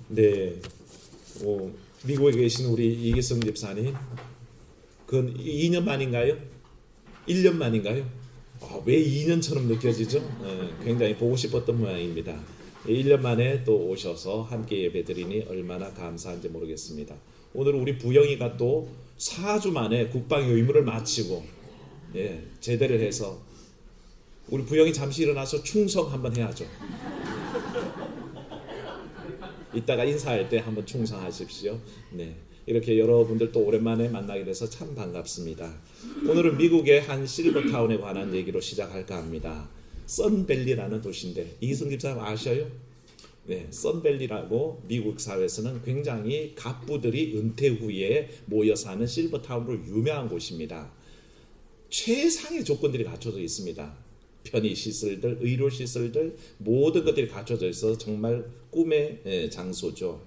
네, 미국에 계신 우리 이기성 집사님, 그건 2년 만인가요? 1년 만인가요? 왜 2년처럼 느껴지죠? 굉장히 보고 싶었던 모양입니다. 1년 만에 또 오셔서 함께 예배드리니 얼마나 감사한지 모르겠습니다. 오늘 우리 부영이가 또 4주 만에 국방의 의무를 마치고 제대를 해서 우리 부영이 잠시 일어나서 충성 한번 해야죠. 이따가 인사할 때 한번 충성하십시오. 네, 이렇게 여러분들 또 오랜만에 만나게 돼서 참 반갑습니다. 오늘은 미국의 한 실버타운에 관한 얘기로 시작할까 합니다. 선밸리라는 도시인데 이기성 집사님 아셔요? 네, 선밸리라고 미국 사회에서는 굉장히 갑부들이 은퇴 후에 모여 사는 실버타운으로 유명한 곳입니다. 최상의 조건들이 갖춰져 있습니다. 편의시설들, 의료시설들 모든 것들이 갖춰져 있어서 정말 꿈의 장소죠.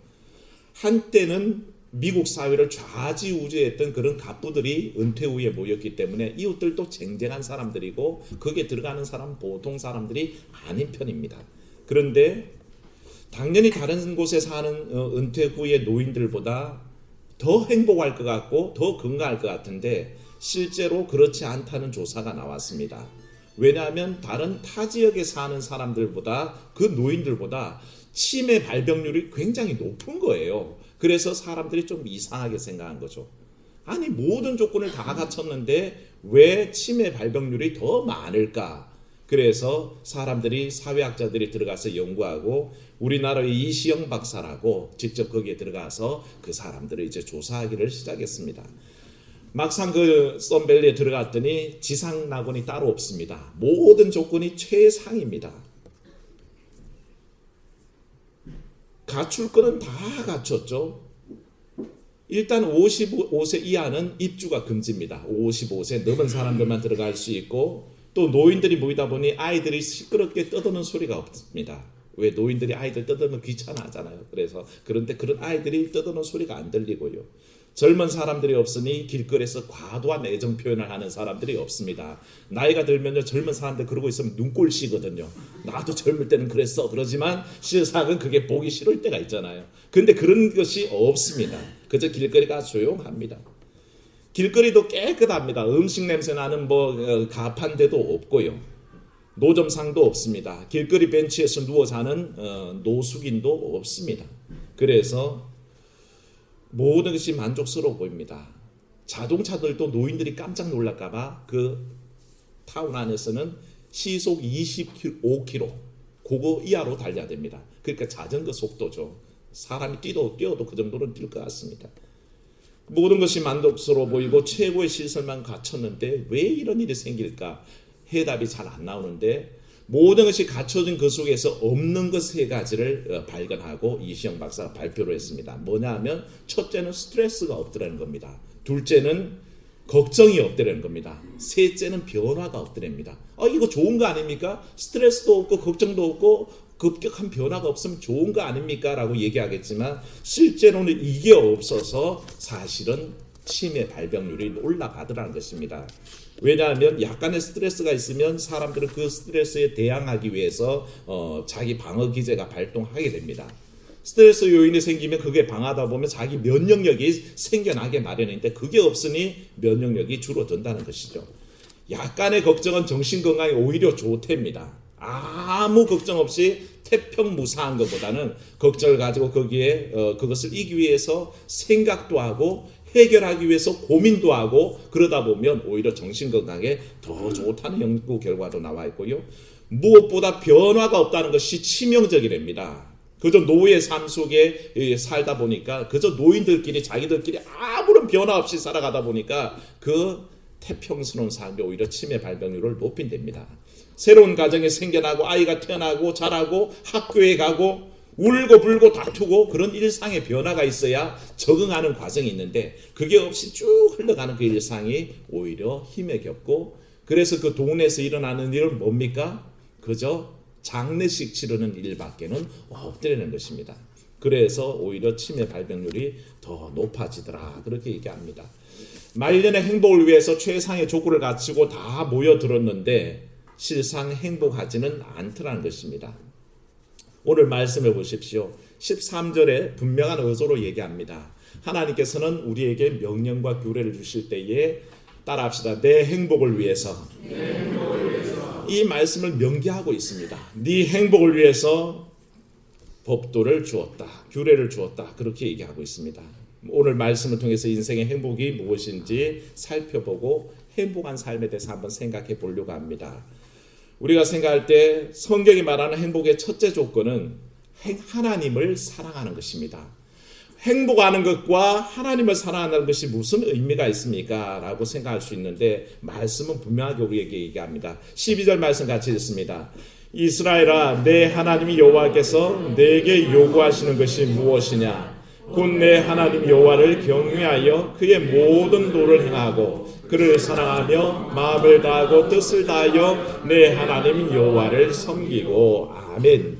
한때는 미국 사회를 좌지우지했던 그런 갑부들이 은퇴 후에 모였기 때문에 이웃들도 쟁쟁한 사람들이고 거기에 들어가는 사람은 보통 사람들이 아닌 편입니다. 그런데 당연히 다른 곳에 사는 은퇴 후의 노인들보다 더 행복할 것 같고 더 건강할 것 같은데 실제로 그렇지 않다는 조사가 나왔습니다. 왜냐하면 다른 타 지역에 사는 사람들보다 그 노인들보다 치매 발병률이 굉장히 높은 거예요. 그래서 사람들이 좀 이상하게 생각한 거죠. 아니 모든 조건을 다 갖췄는데 왜 치매 발병률이 더 많을까? 그래서 사람들이 사회학자들이 들어가서 연구하고 우리나라의 이시영 박사라고 직접 거기에 들어가서 그 사람들을 이제 조사하기를 시작했습니다. 막상 그 선밸리에 들어갔더니 지상 낙원이 따로 없습니다. 모든 조건이 최상입니다. 갖출 거는 다 갖췄죠. 일단 55세 이하는 입주가 금지입니다. 55세 넘은 사람들만 들어갈 수 있고 또 노인들이 모이다 보니 아이들이 시끄럽게 떠드는 소리가 없습니다. 왜 노인들이 아이들 떠들면 귀찮아하잖아요. 그래서 그런데 그런 아이들이 떠드는 소리가 안 들리고요. 젊은 사람들이 없으니 길거리에서 과도한 애정 표현을 하는 사람들이 없습니다. 나이가 들면요 젊은 사람들 그러고 있으면 눈꼴시거든요. 나도 젊을 때는 그랬어. 그러지만 실상은 그게 보기 싫을 때가 있잖아요. 그런데 그런 것이 없습니다. 그저 길거리가 조용합니다. 길거리도 깨끗합니다. 음식 냄새 나는 가판대도 없고요. 노점상도 없습니다. 길거리 벤치에서 누워 자는 노숙인도 없습니다. 그래서 모든 것이 만족스러워 보입니다. 자동차들도 노인들이 깜짝 놀랄까봐 그 타운 안에서는 시속 25km 그거 이하로 달려야 됩니다. 그러니까 자전거 속도죠. 사람이 뛰어도 그 정도는 뛸 것 같습니다. 모든 것이 만족스러워 보이고 최고의 시설만 갖췄는데 왜 이런 일이 생길까? 해답이 잘 안 나오는데 모든 것이 갖춰진 그 속에서 없는 것 세 가지를 발견하고 이시영 박사가 발표를 했습니다. 뭐냐 하면 첫째는 스트레스가 없더라는 겁니다. 둘째는 걱정이 없더라는 겁니다. 셋째는 변화가 없더랍니다. 이거 좋은 거 아닙니까? 스트레스도 없고 걱정도 없고 급격한 변화가 없으면 좋은 거 아닙니까? 라고 얘기하겠지만 실제로는 이게 없어서 사실은 치매 발병률이 올라가더라는 것입니다. 왜냐하면 약간의 스트레스가 있으면 사람들은 그 스트레스에 대항하기 위해서 자기 방어 기제가 발동하게 됩니다. 스트레스 요인이 생기면 그게 방하다 보면 자기 면역력이 생겨나게 마련인데 그게 없으니 면역력이 줄어든다는 것이죠. 약간의 걱정은 정신건강에 오히려 좋답니다. 아무 걱정 없이 태평무사한 것보다는 걱정을 가지고 거기에 그것을 이기기 위해서 생각도 하고 해결하기 위해서 고민도 하고 그러다 보면 오히려 정신건강에 더 좋다는 연구 결과도 나와 있고요. 무엇보다 변화가 없다는 것이 치명적이랍니다. 그저 노예의 삶 속에 살다 보니까 그저 노인들끼리 자기들끼리 아무런 변화 없이 살아가다 보니까 그 태평스러운 삶이 오히려 치매 발병률을 높인답니다. 새로운 가정이 생겨나고 아이가 태어나고 자라고 학교에 가고 울고 불고 다투고 그런 일상의 변화가 있어야 적응하는 과정이 있는데 그게 없이 쭉 흘러가는 그 일상이 오히려 힘에 겹고 그래서 그 동네에서 일어나는 일은 뭡니까? 그저 장례식 치르는 일밖에는 없더라는 것입니다. 그래서 오히려 치매 발병률이 더 높아지더라 그렇게 얘기합니다. 말년의 행복을 위해서 최상의 조건을 갖추고 다 모여들었는데 실상 행복하지는 않더라는 것입니다. 오늘 말씀을 보십시오. 13절에 분명한 어조로 얘기합니다. 하나님께서는 우리에게 명령과 규례를 주실 때에 따라합시다. 내 행복을 위해서. 이 말씀을 명기하고 있습니다. 네 행복을 위해서 법도를 주었다. 규례를 주었다. 그렇게 얘기하고 있습니다. 오늘 말씀을 통해서 인생의 행복이 무엇인지 살펴보고 행복한 삶에 대해서 한번 생각해 보려고 합니다. 우리가 생각할 때 성경이 말하는 행복의 첫째 조건은 하나님을 사랑하는 것입니다. 행복하는 것과 하나님을 사랑하는 것이 무슨 의미가 있습니까? 라고 생각할 수 있는데 말씀은 분명하게 우리에게 얘기합니다. 12절 말씀 같이 읽습니다. 이스라엘아, 내 하나님 여호와께서 내게 요구하시는 것이 무엇이냐? 곧 내 하나님 여호와를 경외하여 그의 모든 도를 행하고 그를 사랑하며 마음을 다하고 뜻을 다하여 내 하나님 여호와를 섬기고. 아멘.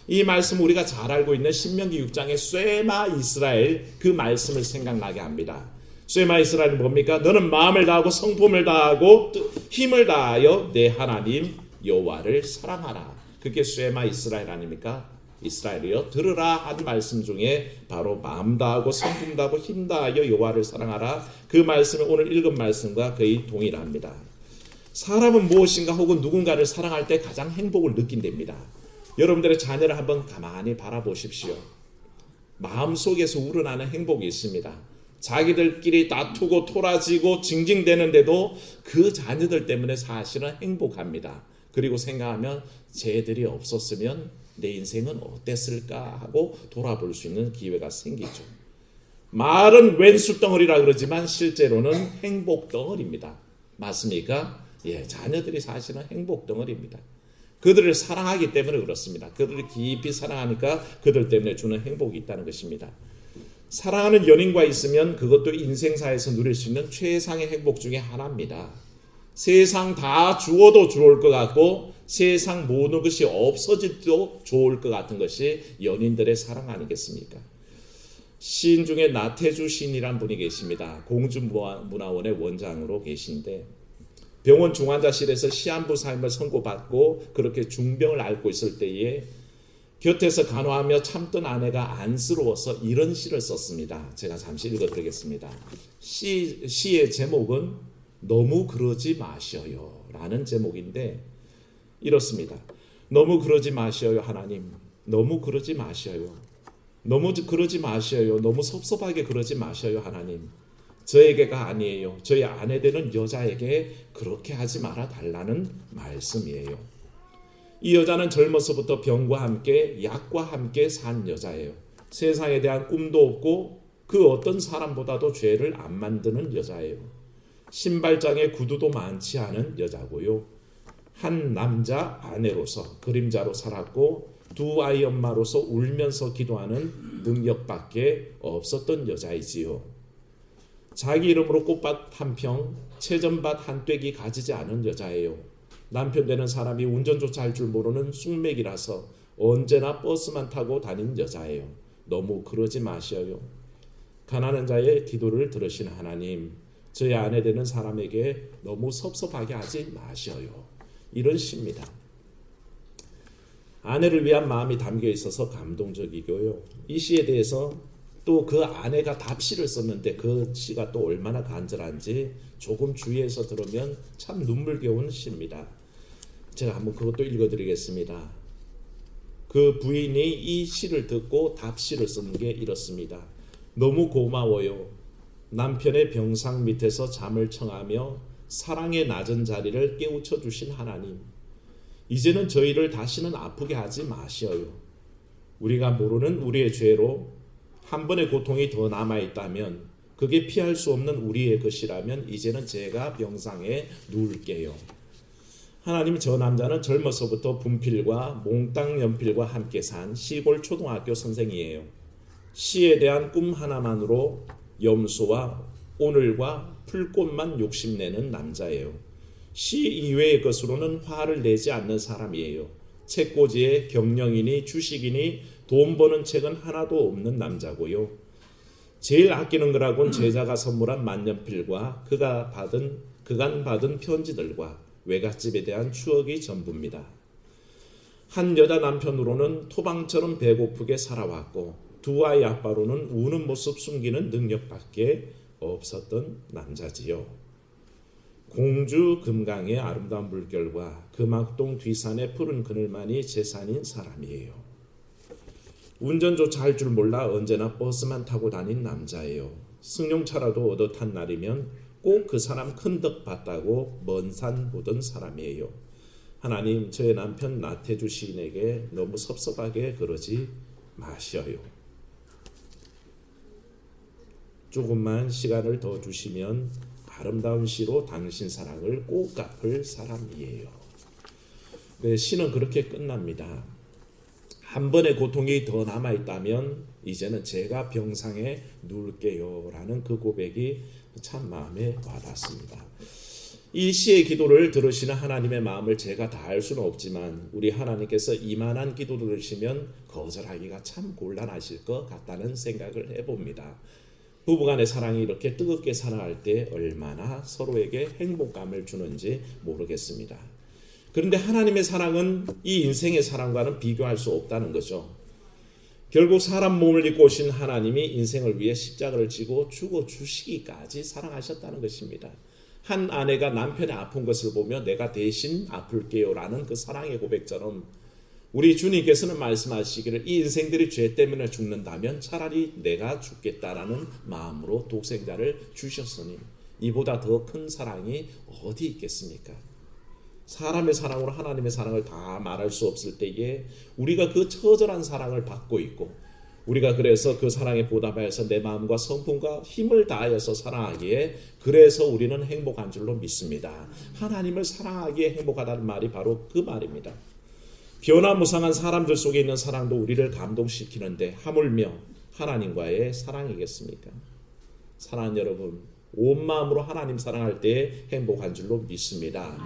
이 말씀 우리가 잘 알고 있는 신명기 6장의 쇠마 이스라엘, 그 말씀을 생각나게 합니다. 쇠마 이스라엘은 뭡니까? 너는 마음을 다하고 성품을 다하고 힘을 다하여 내 하나님 여호와를 사랑하라. 그게 쇠마 이스라엘 아닙니까? 이스라엘이여 들으라 한 말씀 중에 바로 마음 다하고 성품 다하고 힘 다하여 여호와를 사랑하라, 그 말씀이 오늘 읽은 말씀과 거의 동일합니다. 사람은 무엇인가 혹은 누군가를 사랑할 때 가장 행복을 느낀답니다. 여러분들의 자녀를 한번 가만히 바라보십시오. 마음속에서 우러나는 행복이 있습니다. 자기들끼리 다투고 토라지고 징징대는데도 그 자녀들 때문에 사실은 행복합니다. 그리고 생각하면 쟤들이 없었으면 내 인생은 어땠을까 하고 돌아볼 수 있는 기회가 생기죠. 말은 왼수덩어리라 그러지만 실제로는 행복덩어리입니다. 맞습니까? 예, 자녀들이 사실은 행복덩어리입니다. 그들을 사랑하기 때문에 그렇습니다. 그들을 깊이 사랑하니까 그들 때문에 주는 행복이 있다는 것입니다. 사랑하는 연인과 있으면 그것도 인생사에서 누릴 수 있는 최상의 행복 중에 하나입니다. 세상 다 주어도 좋을 것 같고 세상 모든 것이 없어져도 좋을 것 같은 것이 연인들의 사랑 아니겠습니까? 시인 중에 나태주 시인이란 분이 계십니다. 공주문화원의 원장으로 계신데 병원 중환자실에서 시한부 삶을 선고받고 그렇게 중병을 앓고 있을 때에 곁에서 간호하며 참던 아내가 안쓰러워서 이런 시를 썼습니다. 제가 잠시 읽어드리겠습니다. 시의 제목은 너무 그러지 마셔요 라는 제목인데 이렇습니다. 너무 그러지 마셔요 하나님. 너무 그러지 마셔요. 너무 그러지 마셔요. 너무 섭섭하게 그러지 마셔요 하나님. 저에게가 아니에요. 저희 아내 되는 여자에게 그렇게 하지 말아 달라는 말씀이에요. 이 여자는 젊어서부터 병과 함께 약과 함께 산 여자예요. 세상에 대한 꿈도 없고 그 어떤 사람보다도 죄를 안 만드는 여자예요. 신발장에 구두도 많지 않은 여자고요. 한 남자 아내로서 그림자로 살았고 두 아이 엄마로서 울면서 기도하는 능력밖에 없었던 여자이지요. 자기 이름으로 꽃밭 한 평, 채전밭 한 떼기 가지지 않은 여자예요. 남편 되는 사람이 운전조차 할 줄 모르는 숙맥이라서 언제나 버스만 타고 다닌 여자예요. 너무 그러지 마셔요. 가난한 자의 기도를 들으신 하나님, 저희 아내 되는 사람에게 너무 섭섭하게 하지 마셔요. 이런 시입니다. 아내를 위한 마음이 담겨 있어서 감동적이고요. 이 시에 대해서 또 그 아내가 답시를 썼는데 그 시가 또 얼마나 간절한지 조금 주의해서 들으면 참 눈물겨운 시입니다. 제가 한번 그것도 읽어드리겠습니다. 그 부인이 이 시를 듣고 답시를 쓰는 게 이렇습니다. 너무 고마워요. 남편의 병상 밑에서 잠을 청하며 사랑의 낮은 자리를 깨우쳐 주신 하나님. 이제는 저희를 다시는 아프게 하지 마시어요. 우리가 모르는 우리의 죄로 한 번의 고통이 더 남아있다면 그게 피할 수 없는 우리의 것이라면 이제는 제가 병상에 누울게요. 하나님, 저 남자는 젊어서부터 분필과 몽땅 연필과 함께 산 시골 초등학교 선생이에요. 시에 대한 꿈 하나만으로 염소와 오늘과 풀꽃만 욕심내는 남자예요. 시 이외의 것으로는 화를 내지 않는 사람이에요. 책꽂이에 경영이니 주식이니 돈 버는 책은 하나도 없는 남자고요. 제일 아끼는 거라곤 제자가 선물한 만년필과 그간 받은 편지들과 외갓집에 대한 추억이 전부입니다. 한 여자 남편으로는 토방처럼 배고프게 살아왔고 두 아이 아빠로는 우는 모습 숨기는 능력밖에 없었던 남자지요. 공주 금강의 아름다운 물결과 금악동 뒤산의 푸른 그늘만이 재산인 사람이에요. 운전조차 할 줄 몰라 언제나 버스만 타고 다닌 남자예요. 승용차라도 얻어 탄 날이면 꼭 그 사람 큰 덕 봤다고 먼 산 보던 사람이에요. 하나님, 저의 남편 나태주 시인에게 너무 섭섭하게 그러지 마셔요. 조금만 시간을 더 주시면 아름다운 시로 당신 사랑을 꼭 갚을 사람이에요. 시는 그렇게 끝납니다. 한 번의 고통이 더 남아있다면 이제는 제가 병상에 누울게요 라는 그 고백이 참 마음에 와닿습니다. 이 시의 기도를 들으시는 하나님의 마음을 제가 다 알 수는 없지만 우리 하나님께서 이만한 기도 들으시면 거절하기가 참 곤란하실 것 같다는 생각을 해봅니다. 부부간의 사랑이 이렇게 뜨겁게 사랑할 때 얼마나 서로에게 행복감을 주는지 모르겠습니다. 그런데 하나님의 사랑은 이 인생의 사랑과는 비교할 수 없다는 거죠. 결국 사람 몸을 입고 오신 하나님이 인생을 위해 십자가를 지고 죽어주시기까지 사랑하셨다는 것입니다. 한 아내가 남편의 아픈 것을 보며 내가 대신 아플게요 라는 그 사랑의 고백처럼 우리 주님께서는 말씀하시기를 이 인생들이 죄 때문에 죽는다면 차라리 내가 죽겠다라는 마음으로 독생자를 주셨으니 이보다 더 큰 사랑이 어디 있겠습니까? 사람의 사랑으로 하나님의 사랑을 다 말할 수 없을 때에 우리가 그 처절한 사랑을 받고 있고 우리가 그래서 그 사랑에 보답하여서 내 마음과 성품과 힘을 다하여서 사랑하기에 그래서 우리는 행복한 줄로 믿습니다. 하나님을 사랑하기에 행복하다는 말이 바로 그 말입니다. 변화무쌍한 사람들 속에 있는 사랑도 우리를 감동시키는데 하물며 하나님과의 사랑이겠습니까? 사랑하는 여러분, 온 마음으로 하나님 사랑할 때 행복한 줄로 믿습니다.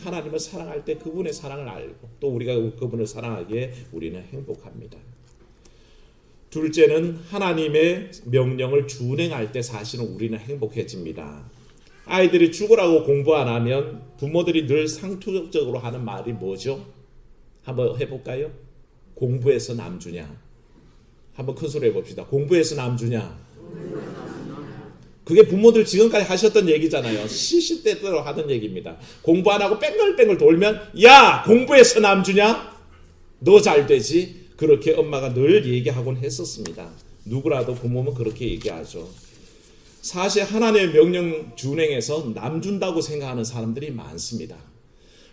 하나님을 사랑할 때 그분의 사랑을 알고 또 우리가 그분을 사랑하기에 우리는 행복합니다. 둘째는 하나님의 명령을 준행할 때 사실은 우리는 행복해집니다. 아이들이 죽으라고 공부 안 하면 부모들이 늘 상투적으로 하는 말이 뭐죠? 한번 해볼까요? 공부해서 남 주냐? 한번 큰 소리 해봅시다. 공부해서 남 주냐? 그게 부모들 지금까지 하셨던 얘기잖아요. 시시때때로 하던 얘기입니다. 공부 안 하고 뺑글뺑글 돌면 야 공부해서 남 주냐? 너 잘 되지? 그렇게 엄마가 늘 얘기하곤 했었습니다. 누구라도 부모는 그렇게 얘기하죠. 사실 하나님의 명령 준행에서 남 준다고 생각하는 사람들이 많습니다.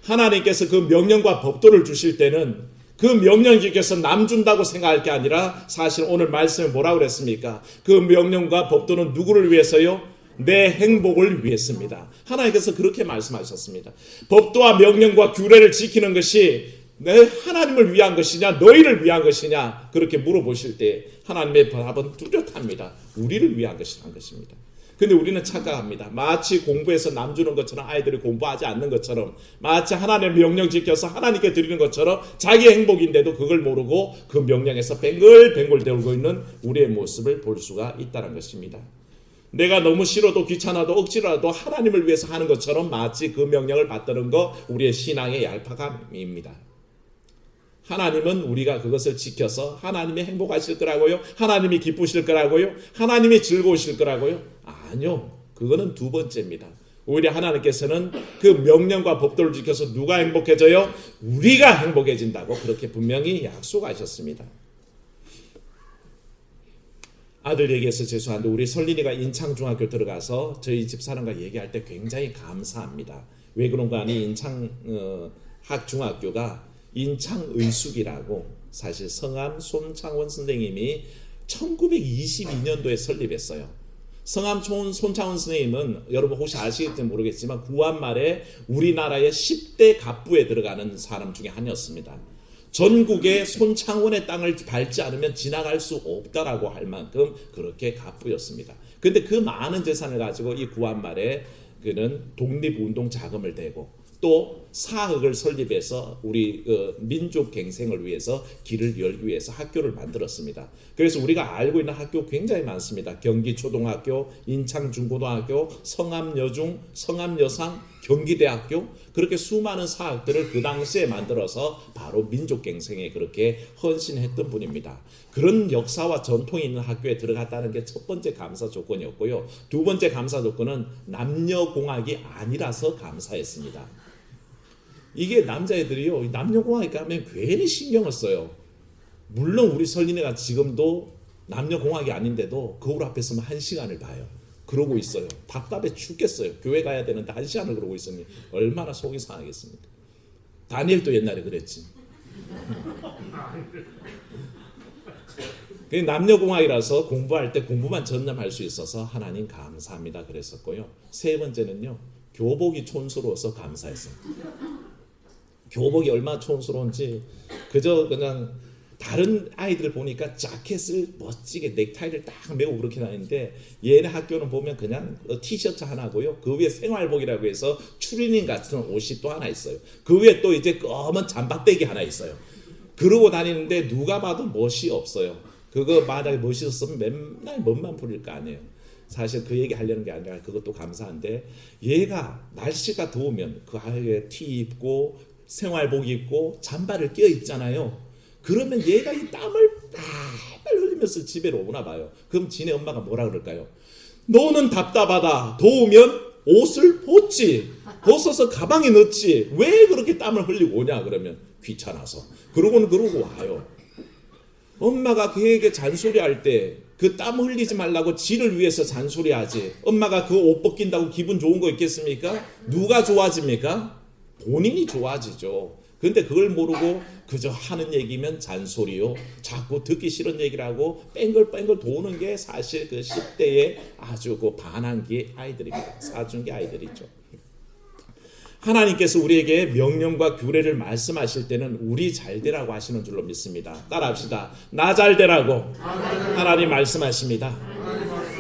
하나님께서 그 명령과 법도를 주실 때는 그 명령 지켜서 남 준다고 생각할 게 아니라 사실 오늘 말씀에 뭐라고 그랬습니까? 그 명령과 법도는 누구를 위해서요? 내 행복을 위해서입니다. 하나님께서 그렇게 말씀하셨습니다. 법도와 명령과 규례를 지키는 것이 내 하나님을 위한 것이냐 너희를 위한 것이냐 그렇게 물어보실 때 하나님의 답은 뚜렷합니다. 우리를 위한 것이라는 것입니다. 근데 우리는 착각합니다. 마치 공부해서 남 주는 것처럼 아이들이 공부하지 않는 것처럼 마치 하나님의 명령 지켜서 하나님께 드리는 것처럼 자기 행복인데도 그걸 모르고 그 명령에서 뱅글뱅글 돌고 있는 우리의 모습을 볼 수가 있다는 것입니다. 내가 너무 싫어도 귀찮아도 억지로라도 하나님을 위해서 하는 것처럼 마치 그 명령을 받드는 거 우리의 신앙의 얄팍함입니다. 하나님은 우리가 그것을 지켜서 하나님이 행복하실 거라고요? 하나님이 기쁘실 거라고요? 하나님이 즐거우실 거라고요? 아니요. 그거는 두 번째입니다. 오히려 하나님께서는 그 명령과 법도를 지켜서 누가 행복해져요? 우리가 행복해진다고 그렇게 분명히 약속하셨습니다. 아들 얘기해서 죄송한데 우리 설린이가 인창중학교 들어가서 저희 집사람과 얘기할 때 굉장히 감사합니다. 왜 그런가 하니 인창학중학교가 인창의숙이라고 사실 성함 손창원 선생님이 1922년도에 설립했어요. 성함 손창원 선생님은 여러분 혹시 아시겠지 모르겠지만 구한말에 우리나라의 10대 갑부에 들어가는 사람 중에 한이었습니다. 전국에 손창원의 땅을 밟지 않으면 지나갈 수 없다라고 할 만큼 그렇게 갑부였습니다. 그런데 그 많은 재산을 가지고 이 구한말에 그는 독립운동 자금을 대고 또 사학을 설립해서 우리 민족 갱생을 위해서 길을 열기 위해서 학교를 만들었습니다. 그래서 우리가 알고 있는 학교 굉장히 많습니다. 경기초등학교, 인창중고등학교, 성암여중, 성암여상, 경기대학교, 그렇게 수많은 사학들을 그 당시에 만들어서 바로 민족갱생에 그렇게 헌신했던 분입니다. 그런 역사와 전통이 있는 학교에 들어갔다는 게 첫 번째 감사 조건이었고요. 두 번째 감사 조건은 남녀공학이 아니라서 감사했습니다. 이게 남자애들이요, 남녀공학에 가면 괜히 신경을 써요. 물론 우리 설린애가 지금도 남녀공학이 아닌데도 거울 앞에 서면 1시간을 봐요. 그러고 있어요. 답답해 죽겠어요. 교회 가야 되는데 1시간을 그러고 있으니 얼마나 속이 상하겠습니까? 다니엘도 옛날에 그랬지. 남녀공학이라서 공부할 때 공부만 전념할 수 있어서 하나님 감사합니다 그랬었고요. 세 번째는요, 교복이 촌스러워서 감사했습니다. 교복이 얼마나 촌스러운지 그저 그냥 다른 아이들 보니까 자켓을 멋지게 넥타이를 딱 메고 그렇게 다니는데 얘네 학교는 보면 그냥 티셔츠 하나고요. 그 위에 생활복이라고 해서 추리닝 같은 옷이 또 하나 있어요. 그 위에 또 이제 검은 잠바떼기 하나 있어요. 그러고 다니는데 누가 봐도 멋이 없어요. 그거 만약에 멋있었으면 맨날 멋만 부릴 거 아니에요. 사실 그 얘기 하려는 게 아니라 그것도 감사한데, 얘가 날씨가 더우면 그 아이에 티 입고 생활복 입고 잠바를 껴 입잖아요. 그러면 얘가 이 땀을 빨빨 흘리면서 집에 오나 봐요. 그럼 지네 엄마가 뭐라 그럴까요? 너는 답답하다. 더우면 옷을 벗지. 벗어서 가방에 넣지. 왜 그렇게 땀을 흘리고 오냐 그러면 귀찮아서. 그러고는 그러고 와요. 엄마가 그에게 잔소리할 때 그 땀 흘리지 말라고 지를 위해서 잔소리하지. 엄마가 그 옷 벗긴다고 기분 좋은 거 있겠습니까? 누가 좋아집니까? 본인이 좋아지죠. 근데 그걸 모르고 그저 하는 얘기면 잔소리요. 자꾸 듣기 싫은 얘기를 하고 뺑글뺑글 도는 게 사실 그 10대의 아주 그 반항기 아이들입니다. 사춘기 아이들이죠. 하나님께서 우리에게 명령과 규례를 말씀하실 때는 우리 잘 되라고 하시는 줄로 믿습니다. 따라합시다. 나 잘 되라고 하나님 말씀하십니다.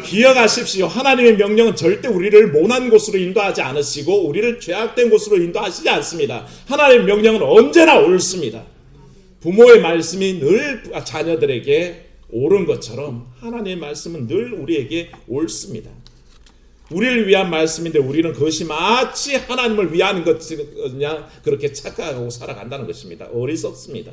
기억하십시오. 하나님의 명령은 절대 우리를 모난 곳으로 인도하지 않으시고 우리를 죄악된 곳으로 인도하시지 않습니다. 하나님의 명령은 언제나 옳습니다. 부모의 말씀이 늘 자녀들에게 옳은 것처럼 하나님의 말씀은 늘 우리에게 옳습니다. 우리를 위한 말씀인데 우리는 그것이 마치 하나님을 위한 것이냐 그렇게 착각하고 살아간다는 것입니다. 어리석습니다.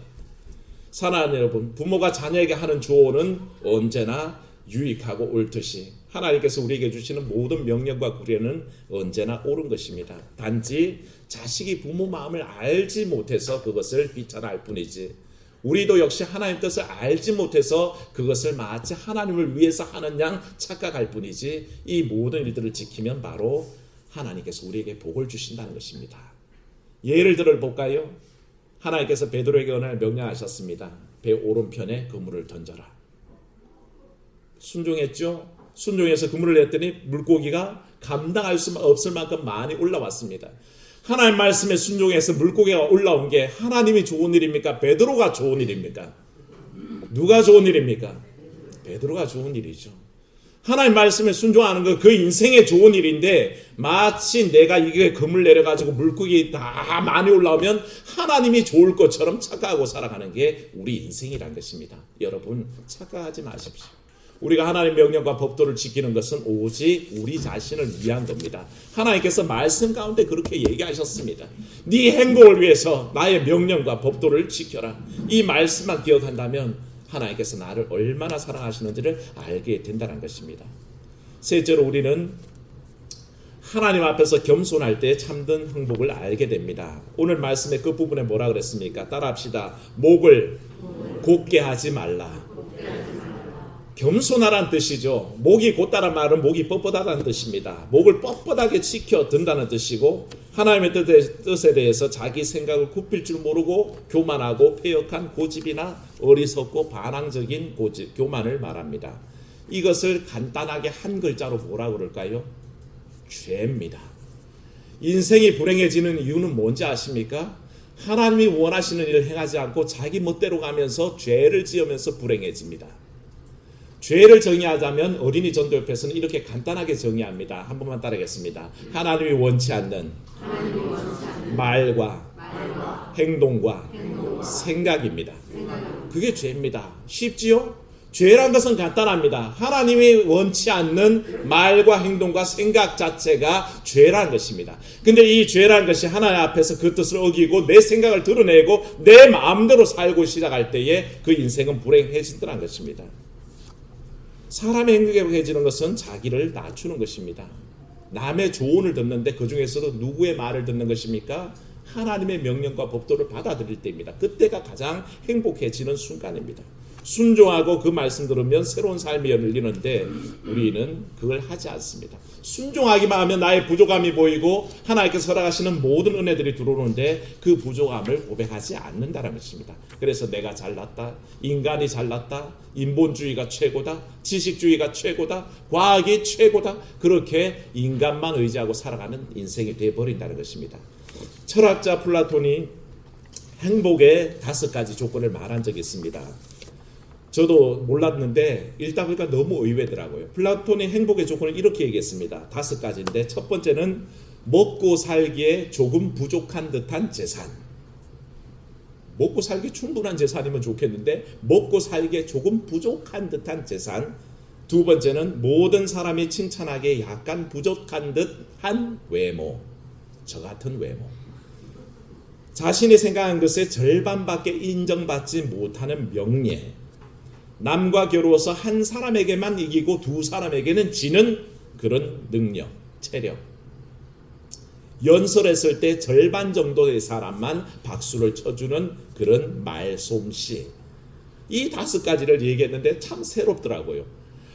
사랑하는 여러분, 부모가 자녀에게 하는 조언은 언제나 유익하고 옳듯이 하나님께서 우리에게 주시는 모든 명령과 규례는 언제나 옳은 것입니다. 단지 자식이 부모 마음을 알지 못해서 그것을 비판할 뿐이지, 우리도 역시 하나님 뜻을 알지 못해서 그것을 마치 하나님을 위해서 하는 양 착각할 뿐이지, 이 모든 일들을 지키면 바로 하나님께서 우리에게 복을 주신다는 것입니다. 예를 들어 볼까요? 하나님께서 베드로에게 오늘 명령하셨습니다. 배 오른편에 그물을 던져라. 순종했죠? 순종해서 그물을 냈더니 물고기가 감당할 수 없을 만큼 많이 올라왔습니다. 하나님 말씀에 순종해서 물고기가 올라온 게 하나님이 좋은 일입니까? 베드로가 좋은 일입니까? 누가 좋은 일입니까? 베드로가 좋은 일이죠. 하나님 말씀에 순종하는 거 그 인생에 좋은 일인데, 마치 내가 이게 그물 내려가지고 물고기 다 많이 올라오면 하나님이 좋을 것처럼 착각하고 살아가는 게 우리 인생이란 것입니다. 여러분, 착각하지 마십시오. 우리가 하나님의 명령과 법도를 지키는 것은 오직 우리 자신을 위한 겁니다. 하나님께서 말씀 가운데 그렇게 얘기하셨습니다. 네 행복을 위해서 나의 명령과 법도를 지켜라. 이 말씀만 기억한다면 하나님께서 나를 얼마나 사랑하시는지를 알게 된다는 것입니다. 셋째로 우리는 하나님 앞에서 겸손할 때 참된 행복을 알게 됩니다. 오늘 말씀의 끝부분에 뭐라 그랬습니까? 따라합시다. 목을 곧게 하지 말라. 겸손하라는 뜻이죠. 목이 곧다란 말은 목이 뻣뻣하다는 뜻입니다. 목을 뻣뻣하게 지켜 든다는 뜻이고, 하나님의 뜻에 대해서 자기 생각을 굽힐 줄 모르고 교만하고 패역한 고집이나 어리석고 반항적인 고집, 교만을 말합니다. 이것을 간단하게 한 글자로 뭐라 그럴까요? 죄입니다. 인생이 불행해지는 이유는 뭔지 아십니까? 하나님이 원하시는 일을 행하지 않고 자기 멋대로 가면서 죄를 지으면서 불행해집니다. 죄를 정의하자면 어린이 전도협회에서는 이렇게 간단하게 정의합니다. 한 번만 따라하겠습니다. 하나님이 원치 않는 말과 행동과 생각입니다. 그게 죄입니다. 쉽지요? 죄란 것은 간단합니다. 하나님이 원치 않는 말과 행동과 생각 자체가 죄란 것입니다. 근데 이 죄란 것이 하나님 앞에서 그 뜻을 어기고 내 생각을 드러내고 내 마음대로 살고 시작할 때에 그 인생은 불행해진다는 것입니다. 사람의 행복해지는 것은 자기를 낮추는 것입니다. 남의 조언을 듣는데 그 중에서도 누구의 말을 듣는 것입니까? 하나님의 명령과 법도를 받아들일 때입니다. 그때가 가장 행복해지는 순간입니다. 순종하고 그 말씀 들으면 새로운 삶이 열리는데 우리는 그걸 하지 않습니다. 순종하기만 하면 나의 부족함이 보이고 하나님께서 허락하시는 모든 은혜들이 들어오는데 그 부족함을 고백하지 않는다는 것입니다. 그래서 내가 잘났다, 인간이 잘났다, 인본주의가 최고다, 지식주의가 최고다, 과학이 최고다, 그렇게 인간만 의지하고 살아가는 인생이 되어버린다는 것입니다. 철학자 플라톤이 행복의 5가지 조건을 말한 적이 있습니다. 저도 몰랐는데 읽다 보니까 너무 의외더라고요. 플라톤이 행복의 조건을 이렇게 얘기했습니다. 5가지인데 첫 번째는 먹고 살기에 조금 부족한 듯한 재산. 먹고 살기 충분한 재산이면 좋겠는데 먹고 살기에 조금 부족한 듯한 재산. 두 번째는 모든 사람이 칭찬하기에 약간 부족한 듯한 외모. 저 같은 외모. 자신이 생각한 것의 절반밖에 인정받지 못하는 명예. 남과 겨루어서 한 사람에게만 이기고 두 사람에게는 지는 그런 능력, 체력. 연설했을 때 절반 정도의 사람만 박수를 쳐주는 그런 말솜씨. 이 5가지를 얘기했는데 참 새롭더라고요.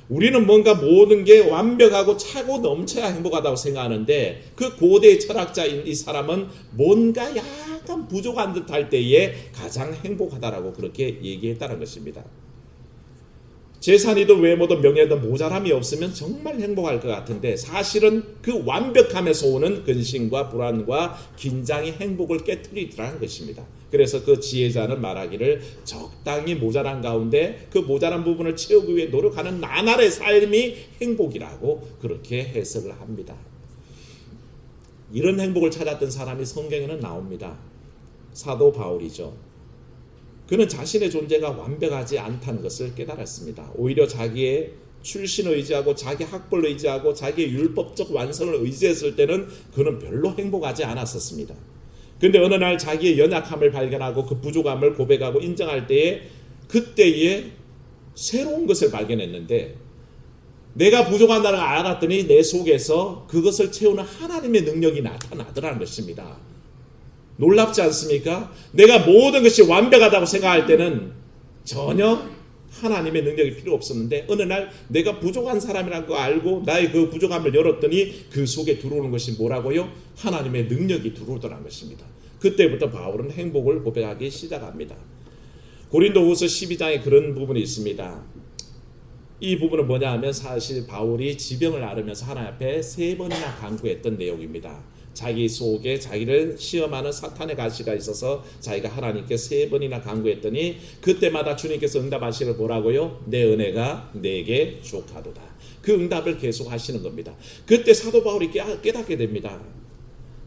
우리는 뭔가 모든 게 완벽하고 차고 넘쳐야 행복하다고 생각하는데 그 고대의 철학자인 이 사람은 뭔가 약간 부족한 듯할 때에 가장 행복하다라고 그렇게 얘기했다는 것입니다. 재산이든 외모든 명예든 모자람이 없으면 정말 행복할 것 같은데 사실은 그 완벽함에서 오는 근심과 불안과 긴장이 행복을 깨트리더라는 것입니다. 그래서 그 지혜자는 말하기를 적당히 모자란 가운데 그 모자란 부분을 채우기 위해 노력하는 나날의 삶이 행복이라고 그렇게 해석을 합니다. 이런 행복을 찾았던 사람이 성경에는 나옵니다. 사도 바울이죠. 그는 자신의 존재가 완벽하지 않다는 것을 깨달았습니다. 오히려 자기의 출신을 의지하고 자기 학벌을 의지하고 자기의 율법적 완성을 의지했을 때는 그는 별로 행복하지 않았었습니다. 그런데 어느 날 자기의 연약함을 발견하고 그 부족함을 고백하고 인정할 때에 그때에 새로운 것을 발견했는데 내가 부족하다는 걸 알았더니 내 속에서 그것을 채우는 하나님의 능력이 나타나더라는 것입니다. 놀랍지 않습니까? 내가 모든 것이 완벽하다고 생각할 때는 전혀 하나님의 능력이 필요 없었는데 어느 날 내가 부족한 사람이라는 거 알고 나의 그 부족함을 열었더니 그 속에 들어오는 것이 뭐라고요? 하나님의 능력이 들어오더라는 것입니다. 그때부터 바울은 행복을 고백하기 시작합니다. 고린도후서 12장에 그런 부분이 있습니다. 이 부분은 뭐냐 하면 사실 바울이 지병을 앓으면서 하나님 앞에 3번이나 간구했던 내용입니다. 자기 속에 자기를 시험하는 사탄의 가시가 있어서 자기가 하나님께 3번이나 간구했더니 그때마다 주님께서 응답하시를 뭐라고요? 내 은혜가 내게 족하도다. 그 응답을 계속 하시는 겁니다. 그때 사도 바울이 깨닫게 됩니다.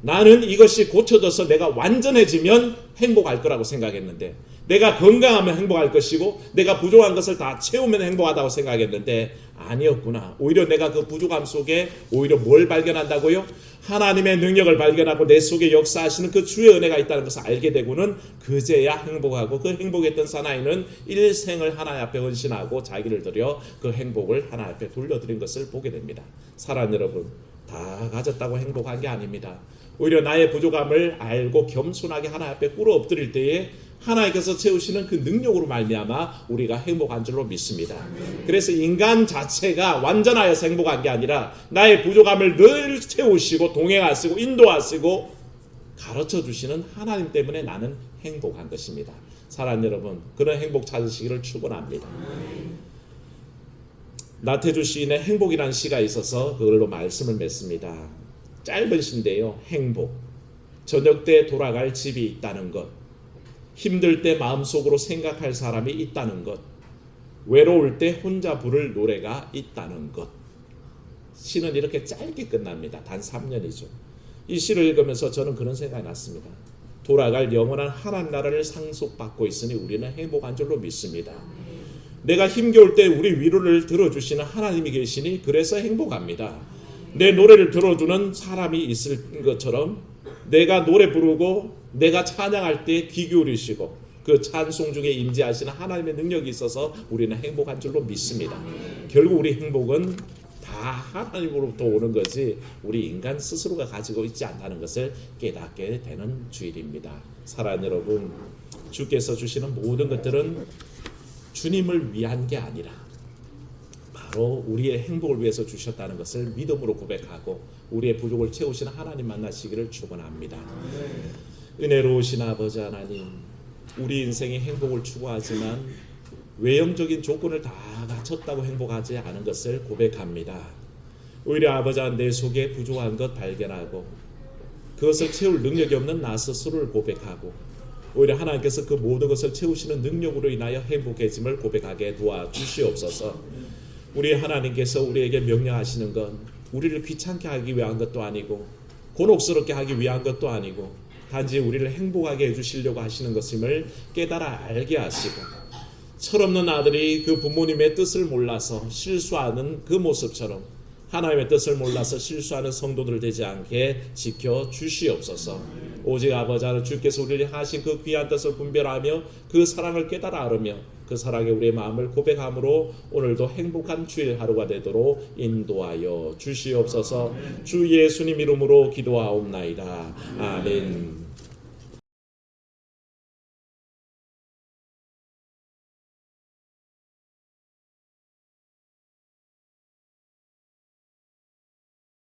나는 이것이 고쳐져서 내가 완전해지면 행복할 거라고 생각했는데 내가 건강하면 행복할 것이고 내가 부족한 것을 다 채우면 행복하다고 생각했는데 아니었구나. 오히려 내가 그 부족함 속에 오히려 뭘 발견한다고요? 하나님의 능력을 발견하고 내 속에 역사하시는 그 주의 은혜가 있다는 것을 알게 되고는 그제야 행복하고 그 행복했던 사나이는 일생을 하나님 앞에 헌신하고 자기를 들여 그 행복을 하나님 앞에 돌려드린 것을 보게 됩니다. 사랑하는 여러분, 다 가졌다고 행복한 게 아닙니다. 오히려 나의 부족함을 알고 겸손하게 하나님 앞에 꿇어 엎드릴 때에 하나님께서 채우시는 그 능력으로 말미암아 우리가 행복한 줄로 믿습니다. 그래서 인간 자체가 완전하여서 행복한 게 아니라 나의 부족함을 늘 채우시고 동행하시고 인도하시고 가르쳐 주시는 하나님 때문에 나는 행복한 것입니다. 사랑하는 여러분, 그런 행복 찾으시기를 축원합니다. 나태주 시인의 행복이라는 시가 있어서 그걸로 말씀을 맺습니다. 짧은 시인데요. 행복. 저녁 때 돌아갈 집이 있다는 것. 힘들 때 마음속으로 생각할 사람이 있다는 것. 외로울 때 혼자 부를 노래가 있다는 것. 시는 이렇게 짧게 끝납니다. 단 3년이죠. 이 시를 읽으면서 저는 그런 생각이 났습니다. 돌아갈 영원한 하나님 나라를 상속받고 있으니 우리는 행복한 줄로 믿습니다. 내가 힘겨울 때 우리 위로를 들어주시는 하나님이 계시니 그래서 행복합니다. 내 노래를 들어주는 사람이 있을 것처럼 내가 노래 부르고 내가 찬양할 때 귀 기울이시고 그 찬송 중에 임재하시는 하나님의 능력이 있어서 우리는 행복한 줄로 믿습니다. 결국 우리 행복은 다 하나님으로부터 오는 거지 우리 인간 스스로가 가지고 있지 않다는 것을 깨닫게 되는 주일입니다. 사랑하는 여러분, 주께서 주시는 모든 것들은 주님을 위한 게 아니라 바로 우리의 행복을 위해서 주셨다는 것을 믿음으로 고백하고 우리의 부족을 채우시는 하나님 만나시기를 축원합니다. 은혜로우신 아버지 하나님, 우리 인생의 행복을 추구하지만 외형적인 조건을 다 갖췄다고 행복하지 않은 것을 고백합니다. 오히려 아버지 내 속에 부족한 것 발견하고 그것을 채울 능력이 없는 나 스스로를 고백하고 오히려 하나님께서 그 모든 것을 채우시는 능력으로 인하여 행복해짐을 고백하게 도와주시옵소서. 우리 하나님께서 우리에게 명령하시는 건 우리를 귀찮게 하기 위한 것도 아니고 곤혹스럽게 하기 위한 것도 아니고 단지 우리를 행복하게 해주시려고 하시는 것임을 깨달아 알게 하시고 철없는 아들이 그 부모님의 뜻을 몰라서 실수하는 그 모습처럼 하나님의 뜻을 몰라서 실수하는 성도들 되지 않게 지켜주시옵소서. 오직 아버지 하나님 주께서 우리를 하신 그 귀한 뜻을 분별하며 그 사랑을 깨달아 알으며 그 사랑에 우리의 마음을 고백함으로 오늘도 행복한 주일 하루가 되도록 인도하여 주시옵소서. 주 예수님 이름으로 기도하옵나이다. 아멘.